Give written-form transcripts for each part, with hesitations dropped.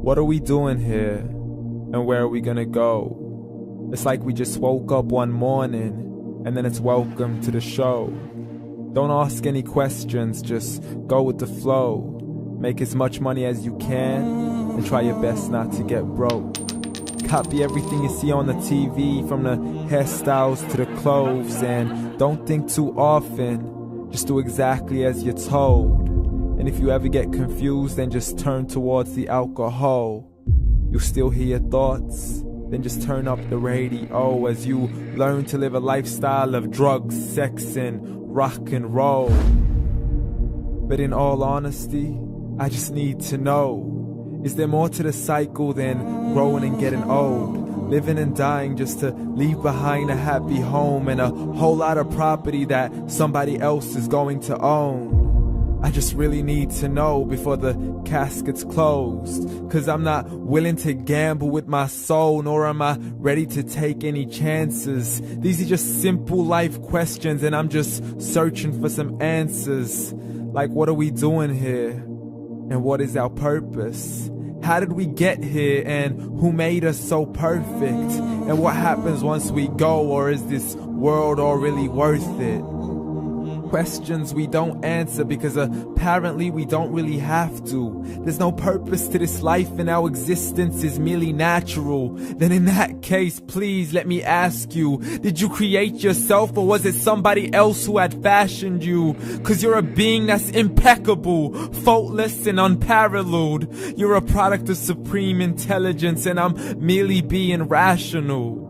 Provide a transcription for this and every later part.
What are we doing here? And where are we gonna go? It's like we just woke up one morning, and then it's welcome to the show. Don't ask any questions, just go with the flow. Make as much money as you can, and try your best not to get broke. Copy everything you see on the TV, from the hairstyles to the clothes, and don't think too often, just do exactly as you're told. And if you ever get confused, then just turn towards the alcohol. You'll still hear your thoughts, then just turn up the radio as you learn to live a lifestyle of drugs, sex, and rock and roll. But in all honesty, I just need to know, is there more to the cycle than growing and getting old? Living and dying just to leave behind a happy home and a whole lot of property that somebody else is going to own. I just really need to know before the casket's closed, 'cause I'm not willing to gamble with my soul, nor am I ready to take any chances. These are just simple life questions, and I'm just searching for some answers. Like, what are we doing here? And what is our purpose? How did we get here, and who made us so perfect? And what happens once we go, or is this world all really worth it? Questions we don't answer because apparently we don't really have to. There's no purpose to this life and our existence is merely natural. Then in that case, please let me ask you, did you create yourself, or was it somebody else who had fashioned you? 'Cause you're a being that's impeccable, faultless and unparalleled. You're a product of supreme intelligence, and I'm merely being rational.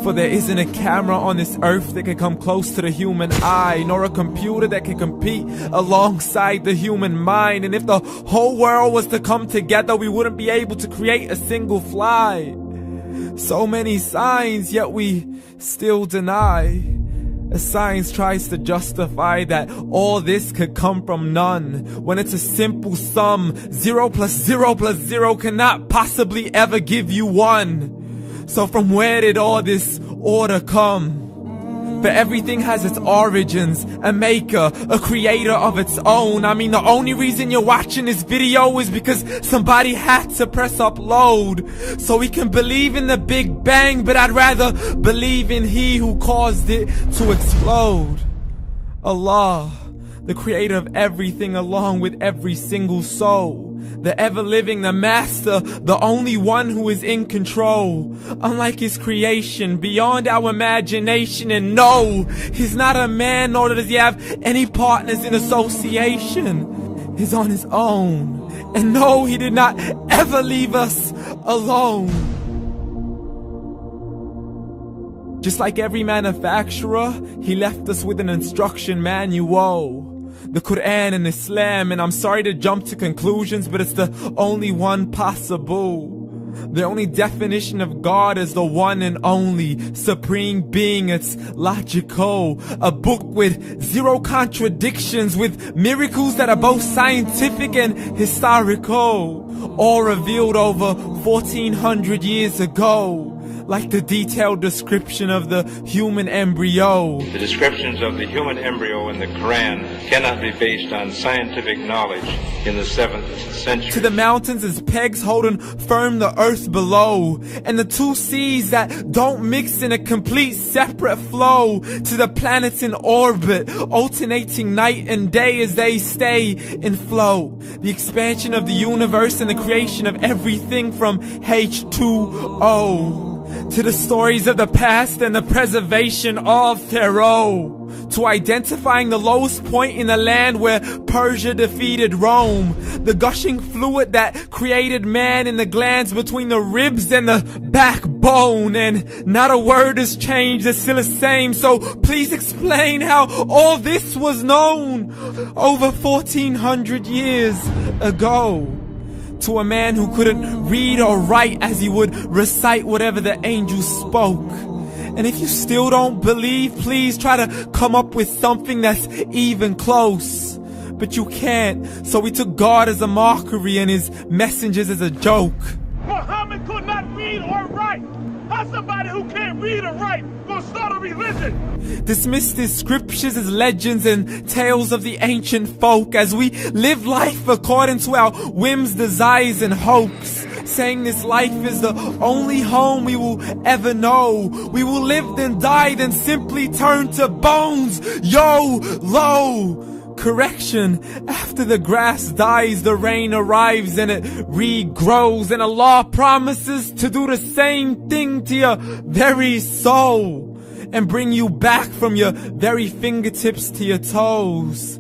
For there isn't a camera on this earth that can come close to the human eye, nor a computer that can compete alongside the human mind. And if the whole world was to come together, we wouldn't be able to create a single fly. So many signs, yet we still deny. As science tries to justify that all this could come from none, when it's a simple sum. 0 plus 0 plus 0 cannot possibly ever give you 1. So from where did all this order come? For everything has its origins, a maker, a creator of its own. I mean, the only reason you're watching this video is because somebody had to press upload. So we can believe in the Big Bang, but I'd rather believe in He who caused it to explode. Allah, the creator of everything along with every single soul. The ever-living, the master, the only one who is in control. Unlike his creation, beyond our imagination. And no, he's not a man, nor does he have any partners in association. He's on his own. And no, he did not ever leave us alone. Just like every manufacturer, he left us with an instruction manual. The Quran and Islam, and I'm sorry to jump to conclusions, but it's the only one possible. The only definition of God is the one and only supreme being. It's logical, a book with 0 contradictions, with miracles that are both scientific and historical, all revealed over 1400 years ago. Like the detailed description of the human embryo. The descriptions of the human embryo in the Quran cannot be based on scientific knowledge in the 7th century. To the mountains as pegs holding firm the earth below, and the 2 seas that don't mix in a complete separate flow. To the planets in orbit, alternating night and day as they stay in flow. The expansion of the universe and the creation of everything from H2O. To the stories of the past and the preservation of Pharaoh. To identifying the lowest point in the land where Persia defeated Rome. The gushing fluid that created man in the glands between the ribs and the backbone. And not a word has changed, it's still the same. So please explain how all this was known over 1400 years ago. To a man who couldn't read or write, as he would recite whatever the angels spoke. And if you still don't believe, please try to come up with something that's even close. But you can't, so we took God as a mockery and his messengers as a joke. Muhammad could not read or write. How's somebody who can't read or write gonna start a religion? Dismiss his scriptures as legends and tales of the ancient folk, as we live life according to our whims, desires, and hopes. saying this life is the only home we will ever know. We will live then die, then simply turn to bones. YOLO! Correction, after the grass dies, the rain arrives and it regrows, and Allah promises to do the same thing to your very soul and bring you back from your very fingertips to your toes,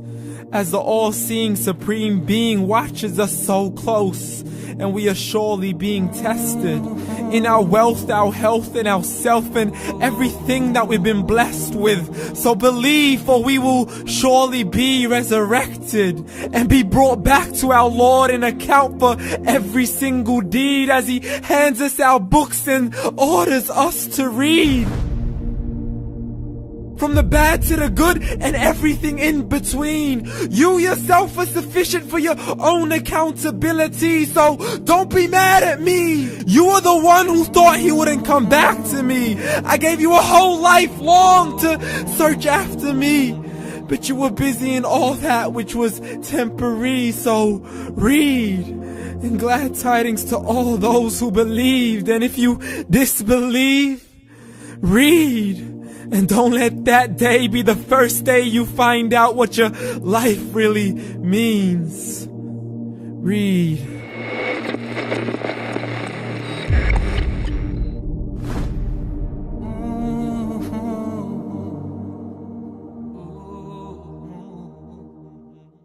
as the all-seeing supreme being watches us so close, and we are surely being tested in our wealth, our health, and our self, and everything that we've been blessed with. So believe, for we will surely be resurrected and be brought back to our Lord and account for every single deed, as He hands us our books and orders us to read. From the bad to the good and everything in between. You yourself are sufficient for your own accountability, so don't be mad at me. You are the one who thought He wouldn't come back to me. I gave you a whole life long to search after me, but you were busy in all that which was temporary. So read, and glad tidings to all those who believed. And if you disbelieve, read. And don't let that day be the first day you find out what your life really means. Read.